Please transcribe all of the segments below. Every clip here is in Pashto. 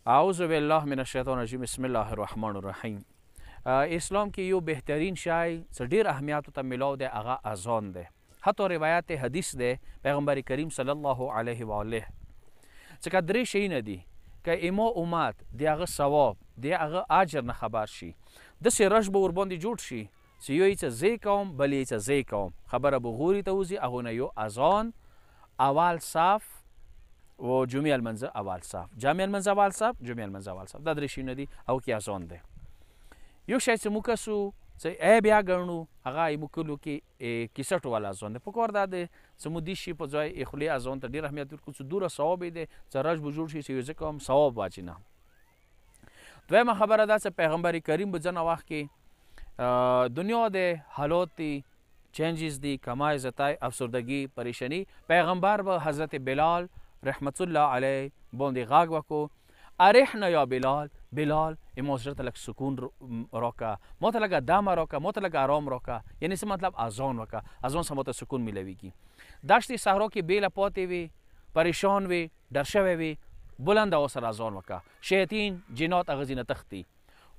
اعوذ بالله من الشیطان الرجیم. بسم الله الرحمن الرحیم. اسلام کې یو بهترین شای څه ډېر اهمیت ته ملاو دی، هغه اذان دی. حتی روایت حدیث دی پیغمبر کریم صلی الله علیه و آله څخه درې شیونه دي که اما امت د هغه ثواب د هغه اجر نه خبر شي، داسې رش به ورباندې جوړ شي چې یو یې څه زی کوم بل یې څه زی کوم، خبره به غوري ته وځي. هغو نه یو اذان اول صف و جمعه المنزه اول صف، جامع المنزه اول صف، جمعه المنزه اول صف، دا درې شیونه دي او کې اذان دی. یو شی چې موږ کسو چې بیا ګڼو هغه موږ کلو کې کیسټ والا اذان دی. پکار دا دی چې موږ دې شي په ځای خولي اذان ته ډېر اهمیت ورکړو چې دوره ثواب دی چې رش به جوړ شي چې یو ځکه هم ثواب واچي نه. دویمه خبره دا چې پیغمبر کریم به ځنه وخت کې دنیا د حالات چینجز دی، کمای زتای، افسردگی، پریشانی. پیغمبر به حضرت بلال رحمت الله علیه باندې غاګ وکړو، ارحنا یا بلال، بلال ما زړه ته لږ سکون راکه، ما ته لږ دم راکه، ما ته لږ آرام راکه. یعنې څه مطلب؟ اذان وکړه، اذان سره ما ته سکون میلویږي. دشت صحرا کې بیله پاتې وي، پریشان وي، ډر شوی وي، بلند اواز سره اذان وکړه. شیطین جنات هغه ځینه تښتي.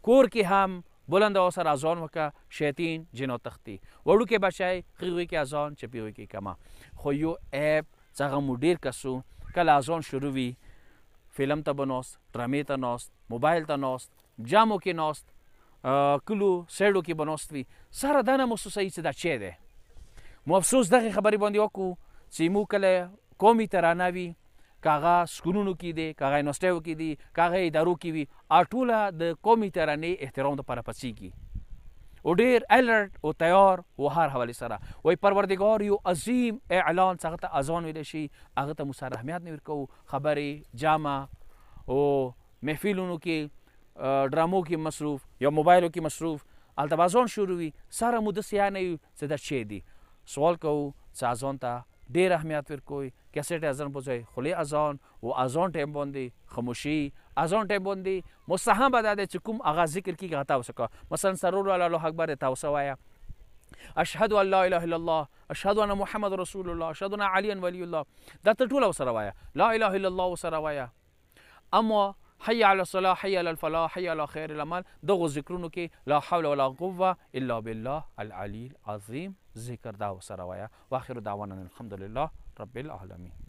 کور کې هم بلند اواز سره اذان وکړه، شیطین جنات تښتي. وړوکی بچی هغوی کې اذان، چپی کې کمه. خو یو عیب چې هغه مو ډېر کسو کله اذان شروع وي فلم ته به ناست، ډرامې ته ناست، موبایل ته ناست، جامو کې ناست، کلو سیډو کې به ناست وي. سره دا نه محسوسوي چې دا چی دی. مو افسوس دغې خبرې باندې وکړو چې موږ کله قومي ترانه وي، که هغه سکولونو کې دی، که هغه یونیورسټیو کې دي، که هغه ادارو کې وي، ټوله د قومي ترانې احترام دپاره پڅېږي او ډېر الرټ او تیار و هر حوالې سره. وایي پروردګار یو عظیم اعلان چې هغه ته اذان ویلی شي هغه ته موږ سره اهمیت نه ورکوو. خبرې جمع او محفلونو کې ډرامو کې مصروف یا موبایلو کې مصروف، هلته به اذان شروع وي، سره مو داسې یا نه یو چې دا چی دی. سوال کوو چې اذان ته ډېر اهمیت ورکوئ. کیسټ اذان په ځای خولي اذان و اذان ټایم باندې خاموشي، اذان ټایم باندې مستحب دا دی چې کوم هغه ذکر کېږي هغه ته وسکه. مثلا سرور الله اکبر ته وسوایه، اشهد ان لا اله الا الله، اشهد ان محمد رسول الله، اشهد ان علي ولی الله، دا ته ټوله ورسره وایه. لا اله الا الله ورسره وایه. اما حي على الصلاة، حي على الفلاح، حي على خير العمل، دغو ذکرونو کې لا حول ولا قوة الا بالله العلي العظيم ذکر دا ورسره وایه. واخر دعوانا الحمد لله رب العالمين.